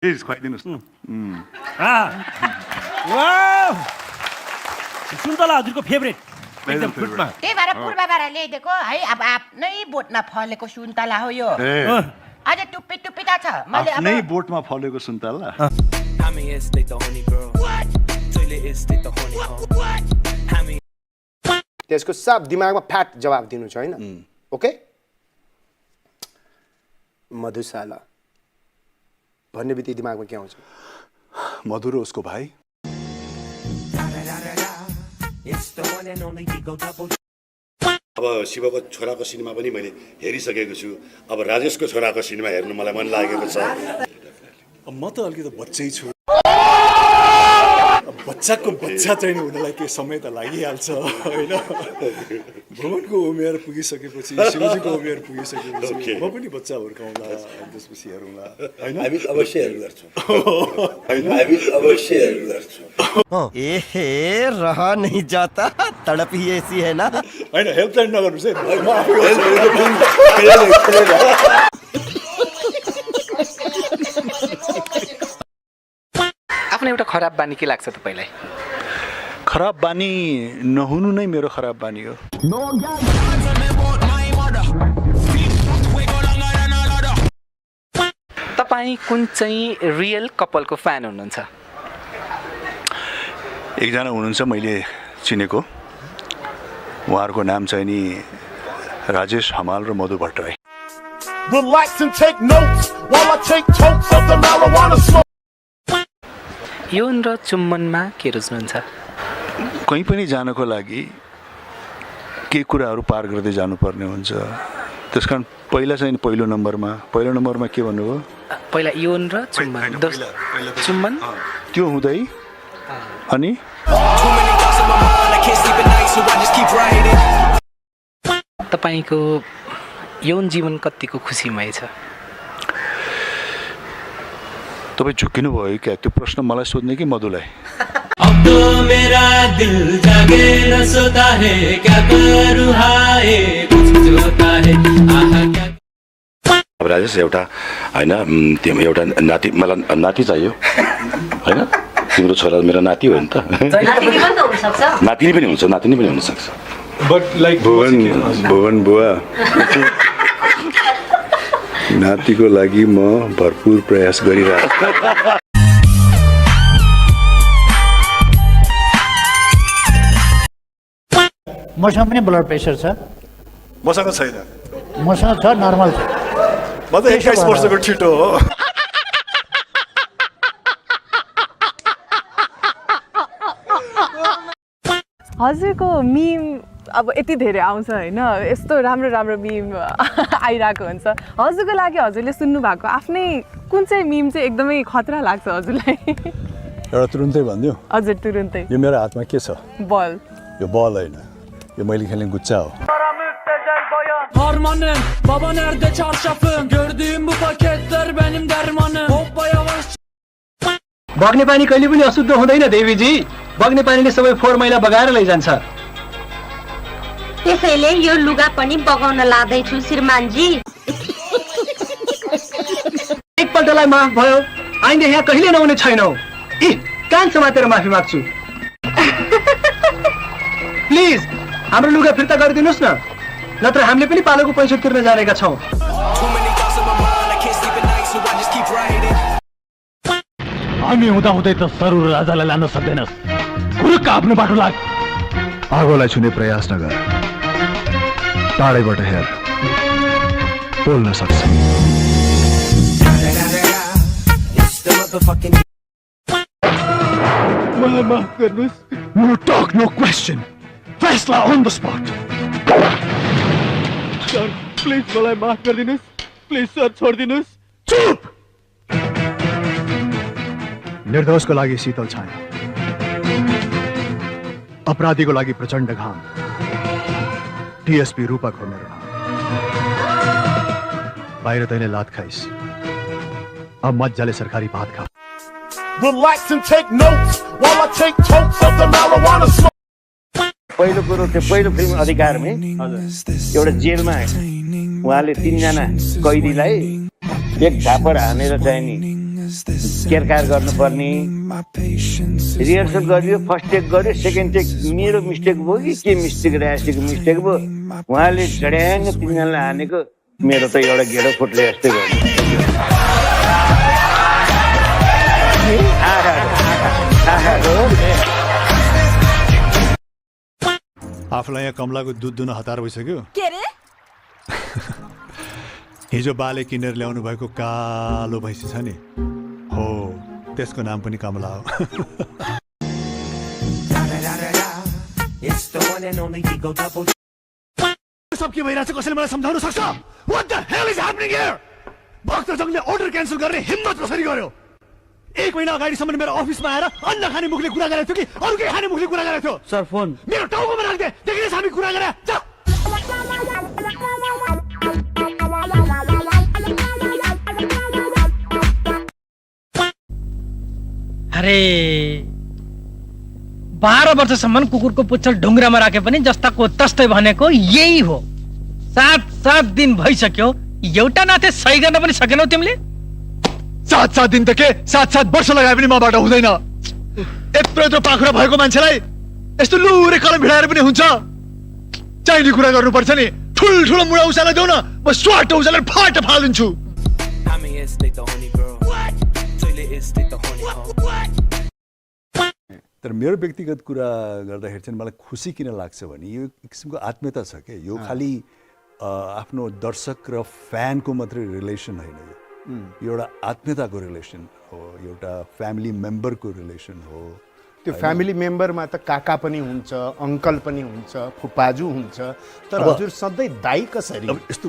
Please खुवाइदिनुहोस् न। सुन्तला हजुरको फेभरेट एकदम फ्रुटमा। त्यही भएर पूर्वबाट ल्याइदिएको है। अब आफ्नै बोटमा फलेको सुन्तला हो यो। अझ टुप्पी टुप्पी त छ। मैले अब आफ्नै बोटमा फलेको सुन्तला। त्यसको सब दिमागमा फ्याट जवाब दिनु छ हैन। ओके, मधुशाला भन्ने बित्तिकै दिमागमा के आउँछ? मधु र उसको भाइ। अब शिवको छोराको सिनेमा पनि मैले हेरिसकेको छु। अब राजेशको छोराको सिनेमा हेर्नु मलाई मन लागेको छ। म त अलिकति बच्चै छु। बच्चाको बच्चा चाहिँ हुनलाई केही समय त लागिहाल्छ होइन। भुवनको उमेर पुगिसकेपछि, शिवजीको उमेर पुगिसकेपछि म पनि बच्चा हुर्काउँला, त्यसपछि हेरौँला होइन। हामी अवश्य हेर्नु गर्छौँ। हामी अवश्य हेर्नु गर्छौँ। एहे रहा नहीं जाता, तड़प ही ऐसी है ना। होइन, हेल्पलाइन नगर्नुहोस् है। म आफै आफ्नो एउटा खराब बानी के लाग्छ तपाईँलाई? खराब बानी नहुनु नै मेरो खराब बानी हो। तपाईँ कुन चाहिँ रियल कपलको फ्यान हुनुहुन्छ? एकजना हुनुहुन्छ मैले चिनेको, उहाँहरूको नाम चाहिँ नि राजेश हमाल र मधु भट्टराई। यौन र चुम्बनमा के रुच्नुहुन्छ? कहीँ पनि जानको लागि केही कुराहरू पार गर्दै जानुपर्ने हुन्छ। त्यस कारण पहिला चाहिँ पहिलो नम्बरमा के भन्नुभयो? पहिला यौन र चुम्बन। चुम्बन त्यो हुँदै अनि तपाईँको यौन जीवन कतिको खुसीमय छ? तपाईँ झुक्किनु भयो क्या? त्यो प्रश्न मलाई सोध्ने कि मधुलाई? अब तो मेरा दिल जागे न सोता है, क्या करूं हाय कुछ होता है आहा क्या। अब राजेश एउटा होइन, त्यो एउटा नाति, मलाई नाति चाहियो होइन। तिम्रो छोरा मेरो नाति हो नि त। नातिनी पनि हुन्छ, नातिनी पनि हुनसक्छ। भुवन बुवा, नातिको लागि म भरपुर प्रयास गरिरहेको छु। मसँग पनि ब्लड प्रेसर छ। मसँग छैन। मसँग छ, नर्मल छ। म त 21 वर्षको छिटो हो। हजुरको मिम अब यति धेरै आउँछ होइन, यस्तो राम्रो राम्रो मिम आइरहेको हुन्छ। हजुरको लागि हजुरले सुन्नु भएको आफ्नै कुन चाहिँ मिम चाहिँ एकदमै खतरा लाग्छ हजुरलाई? एउटा तुरुन्तै भनिदियो। हजुर तुरुन्तै। यो मेरो हातमा के छ? बल। यो बल होइन, यो मैले खेल्ने गुच्चा हो। Harmanım, baba nerede çarşafım? Gördüğüm bu paketler benim dermanım. Hoppa yavaş. बग्ने पानी कहिले पनि अशुद्ध हुँदैन देवीजी। बग्ने पानीले सबै फोहोर मैला बगाएर लैजान्छ। त्यसैले यो लुगा पनि बगाउन लादैछु श्रीमानजी। एकपल्टलाई माफ भयो, आइन्दा यहाँ कहिले नहुने छैनौ। कान समातेर माफी माग्छु। प्लिज हाम्रो लुगा फिर्ता गरिदिनुहोस् न, नत्र हामीले पनि पालोको पैसा तिर्न जानेका छौँ। हामी हुँदाहुँदै त सरुर राजालाई लान सक्दैनस्। खुरुक्क आफ्नो बाटो लाग। आगोलाई छुने प्रयास नगर, टाढैबाट हेर, बोल्न सक्छ। मलाई माफ गर्नुहोस्। No talk, no question. फैसला on the spot. Sir please मलाई माफ गरिदिनुहोस्। प्लिज सर छोडिदिनुहोस्। चुप! निर्दोषको लागि शीतल छाया, अपराधीको लागि प्रचण्ड घाम। डीएसपी रूपक हो मेरो नाम। बाहिर तैँले लात खाइस्, अब मजाले सरकारी भात खा। Relax and take notes while I take totes of the marijuana smoke. पहिलो कुरो त्यो पहिलो फिल्म अधिकारमै एउटा जेलमा उहाँले 3 जना कैदीलाई एक झापड हानेर चाहिँ नि केरकार गर्नुपर्ने रिहर्सल गरियो फर्स्ट टेक गर्यो सेकेन्ड टेक मेरो मिस्टेक भयो कि के मिस्टेक राजेशजीको मिस्टेक भयो उहाँले झड्याङ तिनजनालाई हानेको मेरो त एउटा घेडो फुट्ले जस्तै भयो आफूलाई यहाँ कमलाको दुध दुन हतार भइसक्यो के रे हिजो बाले किनेर ल्याउनु भएको कालो भैँसी छ नि हो त्यसको नाम पनि कमला हो सब के भइरहेछ कसैले मलाई सम्झाउन सक्छ What the hell is happening here? भक्तजनले अर्डर क्यान्सल गर्ने हिम्मत कसरी गर्यो 1 महिना अगाडिसम्म मेरो अफिसमा आएर अन्न खाने मुखले कुरा गरेको थियो कि अरू केही खाने मुखले कुरा गरेको थियो सर फोन मेरो टाउकोमा राख्दै देखिने हामी कुरा गरे अरे 12 वर्षसम्म कुकुरको पुच्छर ढुङ्ग्रामा राखे पनि जस्ताको तस्तै भनेको यही हो 7 दिन भइसक्यो एउटा नाथे सही गर्न पनि सकेनौ तिमीले 7 दिन त के 7 वर्ष लगाए पनि मबाट हुँदैन यत्रो पाखुरा भएको मान्छेलाई यस्तो लुरे कलम भिडाएर पनि हुन्छ चाहिने कुरा गर्नुपर्छ नि ठुल्ठुलो मुडा उसालाई देऊ न म स्वाट उसालाई फाट फालिदिन्छु तर मेरो व्यक्तिगत कुरा गर्दाखेरि चाहिँ मलाई खुसी किन लाग्छ भने यो एक किसिमको आत्मीयता छ क्या यो खालि आफ्नो दर्शक र फ्यानको मात्रै रिलेसन होइन यो एउटा आत्मीयताको रिलेसन हो एउटा फ्यामिली मेम्बरको रिलेसन हो त्यो फ्यामिली मेम्बरमा त काका पनि हुन्छ अङ्कल पनि हुन्छ फुपाजु हुन्छ तर हजुर सधैँ दाइ कसरी अब यस्तो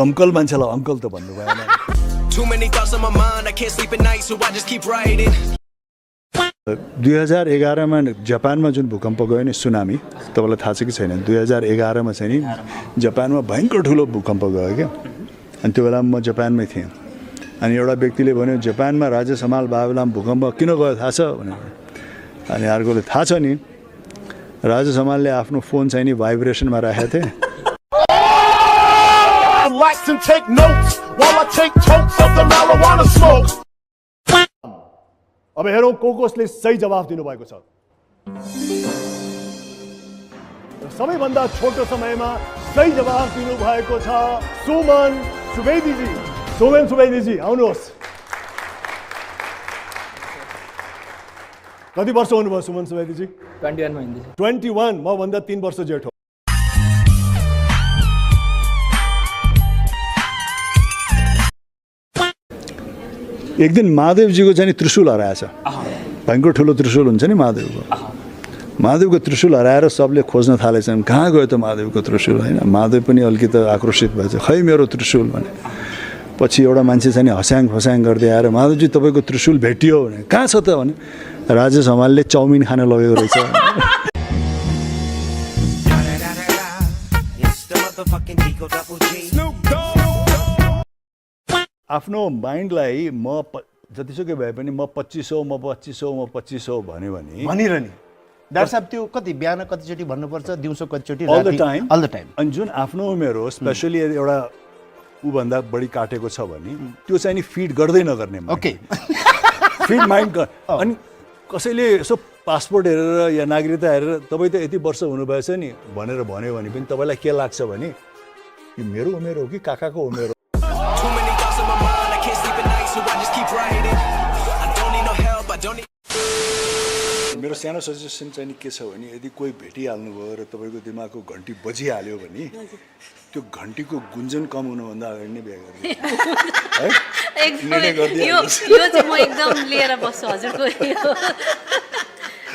दमकल मान्छेलाई अङ्कल त भन्नु भएन 2011 मा जापानमा जुन भूकम्प गयो नि सुनामी तपाईँलाई थाहा छ कि छैन 2011 मा चाहिँ नि जापानमा भयङ्कर ठुलो भूकम्प गयो क्या अनि त्यो बेला म जापानमै थिएँ अनि एउटा व्यक्तिले भन्यो जापानमा राजेश हमाल बाबुलाम भूकम्प किन गयो थाहा छ भनेर अनि अर्कोले थाहा छ नि राजेश हमालले आफ्नो फोन चाहिँ नि भाइब्रेसनमा राखेको थिए Relax and take notes while I take totes of the marijuana smoke. अब हेरौँ कसले सही जवाफ दिनुभएको छ सबैभन्दा छोटो समयमा सही जवाफ दिनुभएको छ सुमन सुवेदीजी आउनुहोस् कति वर्ष हुनुभयो सुमन सुवेदीजी 21 मा हिँड्दै 21 म भन्दा 3 वर्ष जेठो एक दिन महादेवजीको चाहिँ त्रिशूल हराएछ भयङ्कर ठुलो त्रिशूल हुन्छ नि महादेवको त्रिशूल हराएर सबले खोज्न थालेछन् कहाँ गयो त महादेवको त्रिशूल होइन महादेव पनि अलिकति आक्रोशित भएछ खै मेरो त्रिशूल भने पछि एउटा मान्छे चाहिँ हस्याङ फस्याङ गर्दै आएर महादेवजी तपाईँको त्रिशूल भेटियो भने कहाँ छ त भने राजेश हमालले चाउमिन खान लगेको रहेछ आफ्नो माइन्डलाई म जतिसुकै भए पनि म 2500 भन्यो भने भनिरहने डाक्टर साहब त्यो कति बिहान कतिचोटि भन्नुपर्छ दिउँसो कतिचोटि अल द टाइम अनि जुन आफ्नो उमेर हो स्पेसली एउटा ऊभन्दा बढी काटेको छ भने त्यो चाहिँ नि फिड गर्दै नगर्ने ओके फिड माइन्ड अनि कसैले यसो पासपोर्ट हेरेर या नागरिकता हेरेर तपाईँ त यति वर्ष हुनुभएछ नि भनेर भन्यो भने पनि तपाईँलाई के लाग्छ भने यो मेरो उमेर हो कि काकाको उमेर हो मेरो सानो सजेसन चाहिँ के छ भने यदि कोही भेटिहाल्नु भयो र तपाईँको दिमागको घन्टी बजिहाल्यो भने त्यो घन्टीको गुन्जन कम हुनुभन्दा अगाडि नै बिहा गर्नु यो चाहिँ म एकदम लिएर बस्छु हजुरको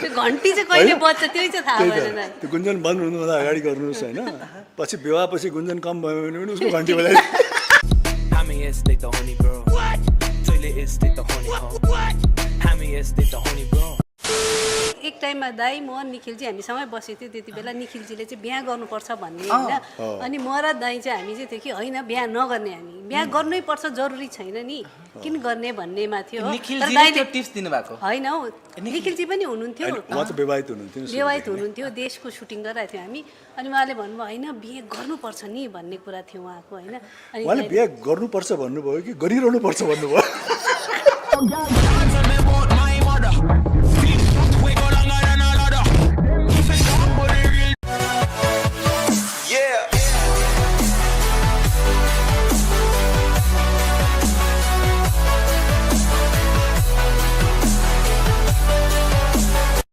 त्यो घन्टी चाहिँ कहिले बज्छ त्यो चाहिँ थाहा भएन त्यो गुन्जन बन्द हुनुभन्दा अगाडि गर्नुहोस् होइन पछि विवाहपछि गुन्जन कम भयो भने पनि उसको घन्टी बजाइ टाइममा दाई म निखिलजी हामीसँगै बसेको थियो त्यति बेला निखिलजीले चाहिँ बिहा गर्नुपर्छ भन्ने होइन अनि म र दाई चाहिँ हामी चाहिँ थियो कि होइन बिहा नगर्ने हामी बिहा गर्नै पर्छ जरुरी छैन नि किन गर्ने भन्नेमा थियो टिप्स दिनुभएको होइन हौ निखिलजी पनि हुनुहुन्थ्यो उहाँ चाहिँ विवाहित हुनुहुन्थ्यो विवाहित हुनुहुन्थ्यो देशको सुटिङ गरिरहेको थियो हामी अनि उहाँले भन्नुभयो होइन बिहे गर्नुपर्छ नि भन्ने कुरा थियो उहाँको होइन उहाँले बिहा गर्नुपर्छ भन्नुभयो कि गरिरहनुपर्छ भन्नुभयो